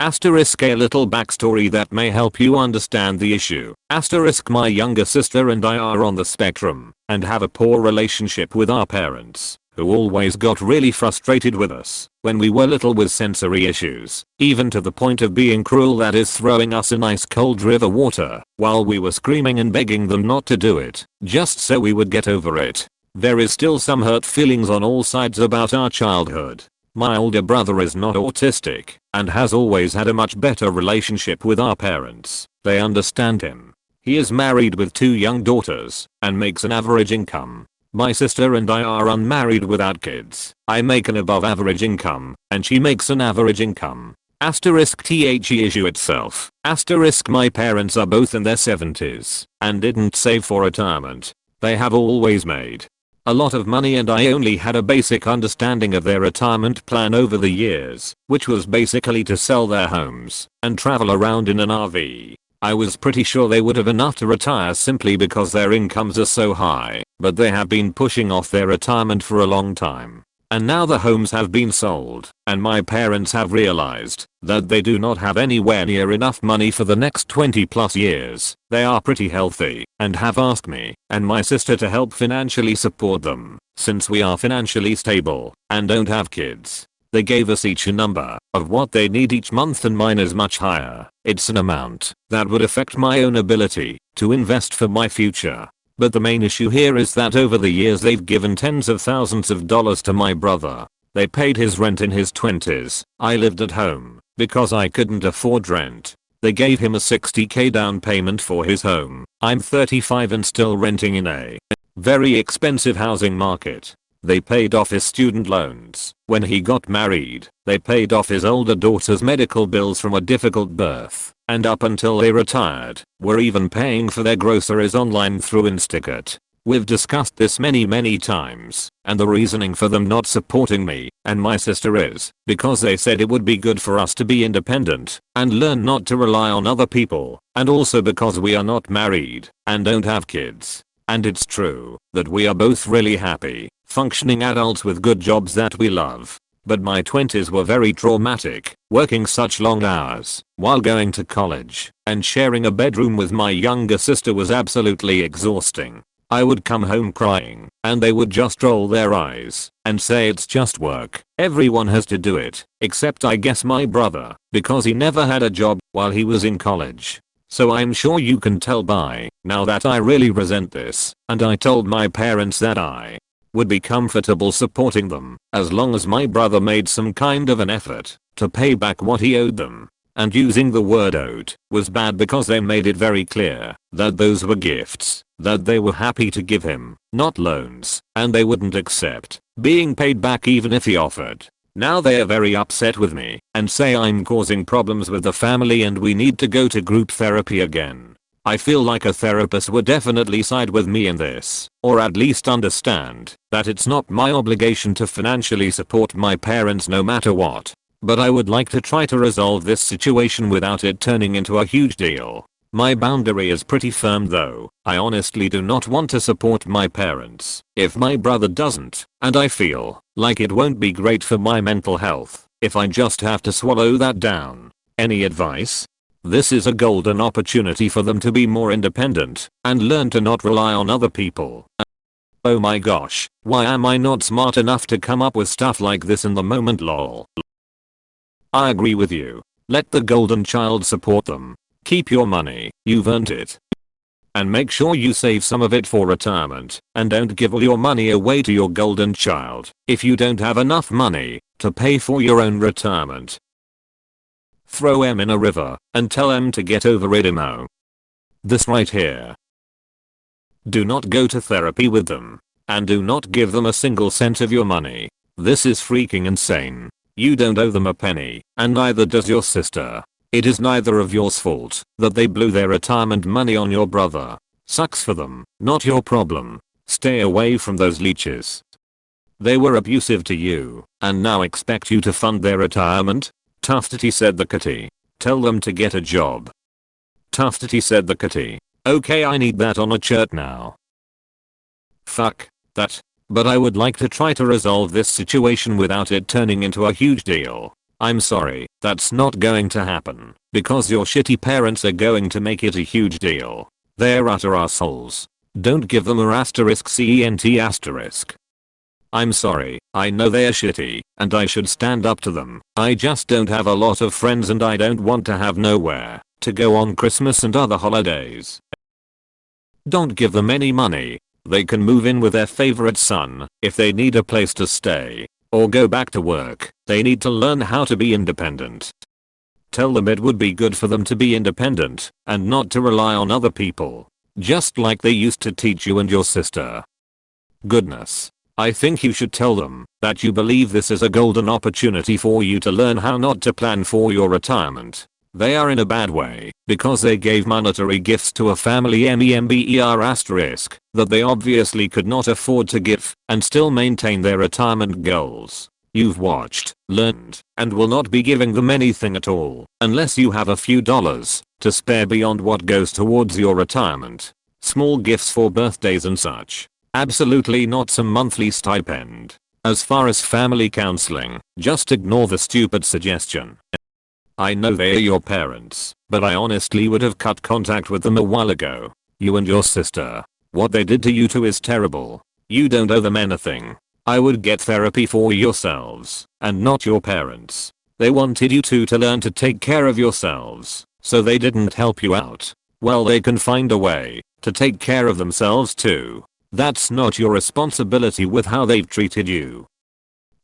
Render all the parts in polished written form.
Asterisk a little backstory that may help you understand the issue. Asterisk my younger sister and I are on the spectrum and have a poor relationship with our parents, who always got really frustrated with us when we were little with sensory issues, even to the point of being cruel, that is throwing us in ice cold river water while we were screaming and begging them not to do it, just so we would get over it. There is still some hurt feelings on all sides about our childhood. My older brother is not autistic and has always had a much better relationship with our parents. They understand him. He is married with 2 young daughters and makes an average income. My sister and I are unmarried without kids. I make an above average income and she makes an average income. Asterisk the issue itself. Asterisk my parents are both in their 70s and didn't save for retirement. They have always made a lot of money and I only had a basic understanding of their retirement plan over the years, which was basically to sell their homes and travel around in an RV. I was pretty sure they would have enough to retire simply because their incomes are so high, but they have been pushing off their retirement for a long time. And now the homes have been sold, and my parents have realized that they do not have anywhere near enough money for the next 20 plus years. They are pretty healthy and have asked me and my sister to help financially support them, since we are financially stable and don't have kids. They gave us each a number of what they need each month and mine is much higher. It's an amount that would affect my own ability to invest for my future. But the main issue here is that over the years they've given tens of thousands of dollars to my brother. They paid his rent in his 20s. I lived at home because I couldn't afford rent. They gave him a $60k down payment for his home. I'm 35 and still renting in a very expensive housing market. They paid off his student loans. When he got married, they paid off his older daughter's medical bills from a difficult birth. And up until they retired, were even paying for their groceries online through Instacart. We've discussed this many times, and the reasoning for them not supporting me and my sister is because they said it would be good for us to be independent and learn not to rely on other people, and also because we are not married and don't have kids. And it's true that we are both really happy, functioning adults with good jobs that we love. But my 20s were very traumatic, working such long hours while going to college and sharing a bedroom with my younger sister was absolutely exhausting. I would come home crying and they would just roll their eyes and say it's just work. Everyone has to do it, except I guess my brother, because he never had a job while he was in college. So I'm sure you can tell by now that I really resent this, and I told my parents that I would be comfortable supporting them as long as my brother made some kind of an effort to pay back what he owed them. And using the word owed was bad because they made it very clear that those were gifts that they were happy to give him, not loans, and they wouldn't accept being paid back even if he offered. Now they are very upset with me and say I'm causing problems with the family and we need to go to group therapy again. I feel like a therapist would definitely side with me in this, or at least understand that it's not my obligation to financially support my parents no matter what. But I would like to try to resolve this situation without it turning into a huge deal. My boundary is pretty firm though. I honestly do not want to support my parents if my brother doesn't, and I feel like it won't be great for my mental health if I just have to swallow that down. Any advice? This is a golden opportunity for them to be more independent and learn to not rely on other people. Oh my gosh, why am I not smart enough to come up with stuff like this in the moment lol. I agree with you. Let the golden child support them. Keep your money, you've earned it. And make sure you save some of it for retirement, and don't give all your money away to your golden child if you don't have enough money to pay for your own retirement. Throw M in a river and tell M to get over it emo. This right here. Do not go to therapy with them, and do not give them a single cent of your money. This is freaking insane. You don't owe them a penny, and neither does your sister. It is neither of yours fault that they blew their retirement money on your brother. Sucks for them, not your problem. Stay away from those leeches. They were abusive to you, and now expect you to fund their retirement? Tuftity said the kitty. Tell them to get a job. Tuftity said the kitty. Okay, I need that on a shirt now. Fuck that. But I would like to try to resolve this situation without it turning into a huge deal. I'm sorry, that's not going to happen, because your shitty parents are going to make it a huge deal. They're utter assholes. Don't give them a *cent*. I'm sorry, I know they're shitty, and I should stand up to them. I just don't have a lot of friends and I don't want to have nowhere to go on Christmas and other holidays. Don't give them any money. They can move in with their favorite son if they need a place to stay. Or go back to work. They need to learn how to be independent. Tell them it would be good for them to be independent and not to rely on other people. Just like they used to teach you and your sister. Goodness. I think you should tell them that you believe this is a golden opportunity for you to learn how not to plan for your retirement. They are in a bad way because they gave monetary gifts to a family member that they obviously could not afford to give and still maintain their retirement goals. You've watched, learned, and will not be giving them anything at all unless you have a few dollars to spare beyond what goes towards your retirement. Small gifts for birthdays and such. Absolutely not some monthly stipend. As far as family counseling, just ignore the stupid suggestion. I know they are your parents, but I honestly would have cut contact with them a while ago. You and your sister. What they did to you two is terrible. You don't owe them anything. I would get therapy for yourselves, and not your parents. They wanted you two to learn to take care of yourselves, so they didn't help you out. Well, they can find a way to take care of themselves too. That's not your responsibility with how they've treated you.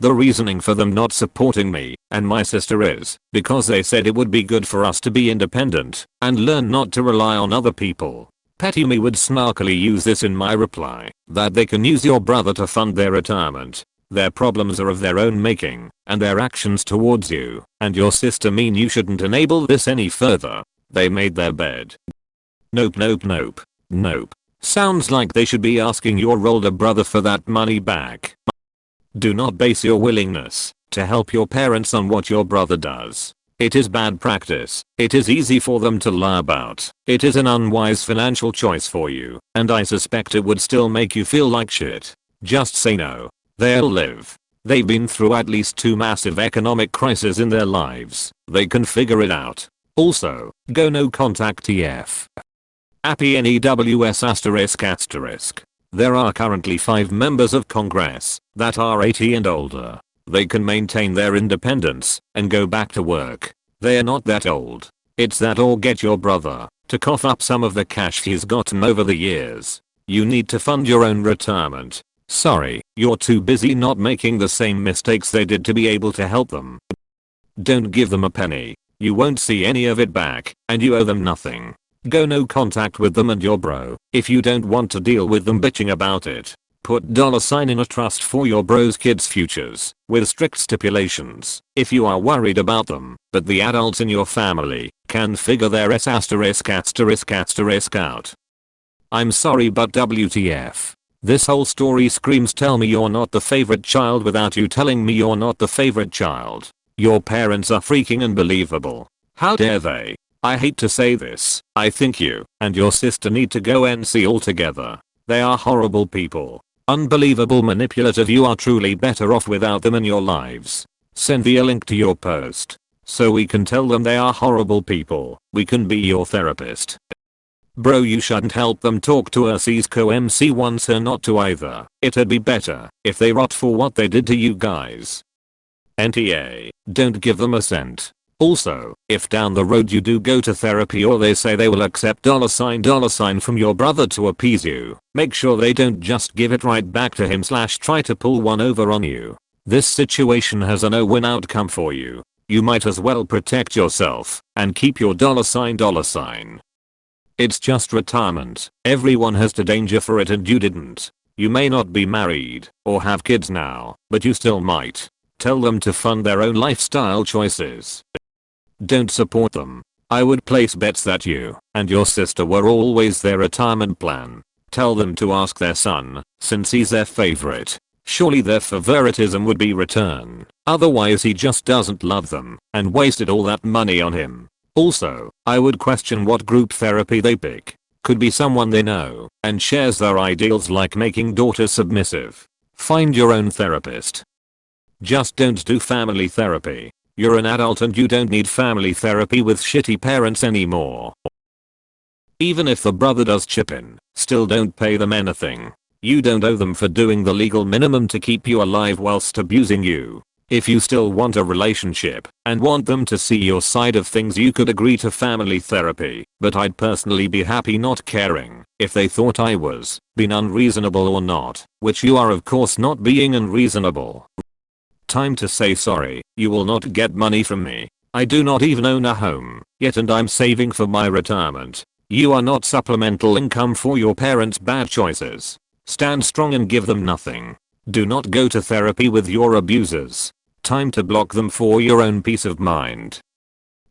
The reasoning for them not supporting me and my sister is because they said it would be good for us to be independent and learn not to rely on other people. Petty me would snarkily use this in my reply, that they can use your brother to fund their retirement. Their problems are of their own making, and their actions towards you and your sister mean you shouldn't enable this any further. They made their bed. Nope. Sounds like they should be asking your older brother for that money back. Do not base your willingness to help your parents on what your brother does. It is bad practice. It is easy for them to lie about. It is an unwise financial choice for you, and I suspect it would still make you feel like shit. Just say no. They'll live. They've been through at least 2 massive economic crises in their lives. They can figure it out. Also, go no contact TF. Happy NEWS***. There are currently 5 members of Congress that are 80 and older. They can maintain their independence and go back to work. They are not that old. It's that or get your brother to cough up some of the cash he's gotten over the years. You need to fund your own retirement. Sorry, you're too busy not making the same mistakes they did to be able to help them. Don't give them a penny. You won't see any of it back, and you owe them nothing. Go no contact with them and your bro if you don't want to deal with them bitching about it. Put $ in a trust for your bro's kids' futures, with strict stipulations, if you are worried about them, but the adults in your family can figure their **** out. I'm sorry, but WTF. This whole story screams tell me you're not the favorite child without you telling me you're not the favorite child. Your parents are freaking unbelievable. How dare they? I hate to say this, I think you and your sister need to go NC altogether. They are horrible people. Unbelievable manipulative. You are truly better off without them in your lives. Send me a link to your post so we can tell them they are horrible people. We can be your therapist. Bro, you shouldn't help them talk to a Cisco MC once or not to either. It'd be better if they rot for what they did to you guys. NTA, don't give them a cent. Also, if down the road you do go to therapy or they say they will accept $ from your brother to appease you, make sure they don't just give it right back to him / try to pull one over on you. This situation has a no-win outcome for you. You might as well protect yourself and keep your $. It's just retirement. Everyone has to danger for it and you didn't. You may not be married or have kids now, but you still might. Tell them to fund their own lifestyle choices. Don't support them. I would place bets that you and your sister were always their retirement plan. Tell them to ask their son, since he's their favorite. Surely their favoritism would be return. Otherwise he just doesn't love them and wasted all that money on him. Also, I would question what group therapy they pick. Could be someone they know and shares their ideals like making daughters submissive. Find your own therapist. Just don't do family therapy. You're an adult and you don't need family therapy with shitty parents anymore. Even if the brother does chip in, still don't pay them anything. You don't owe them for doing the legal minimum to keep you alive whilst abusing you. If you still want a relationship and want them to see your side of things, you could agree to family therapy, but I'd personally be happy not caring if they thought I was being unreasonable or not, which you are of course not being unreasonable. Time to say sorry. You will not get money from me. I do not even own a home yet and I'm saving for my retirement. You are not supplemental income for your parents' bad choices. Stand strong and give them nothing. Do not go to therapy with your abusers. Time to block them for your own peace of mind.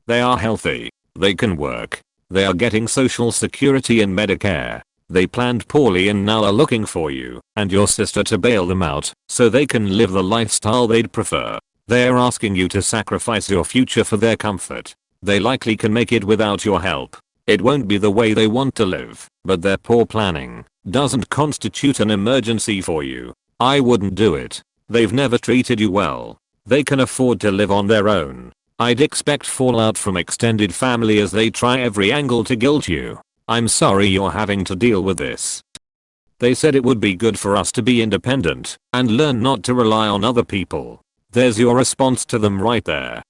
They are healthy. They can work. They are getting social security and Medicare. They planned poorly and now are looking for you and your sister to bail them out so they can live the lifestyle they'd prefer. They're asking you to sacrifice your future for their comfort. They likely can make it without your help. It won't be the way they want to live, but their poor planning doesn't constitute an emergency for you. I wouldn't do it. They've never treated you well. They can afford to live on their own. I'd expect fallout from extended family as they try every angle to guilt you. I'm sorry you're having to deal with this. They said it would be good for us to be independent and learn not to rely on other people. There's your response to them right there.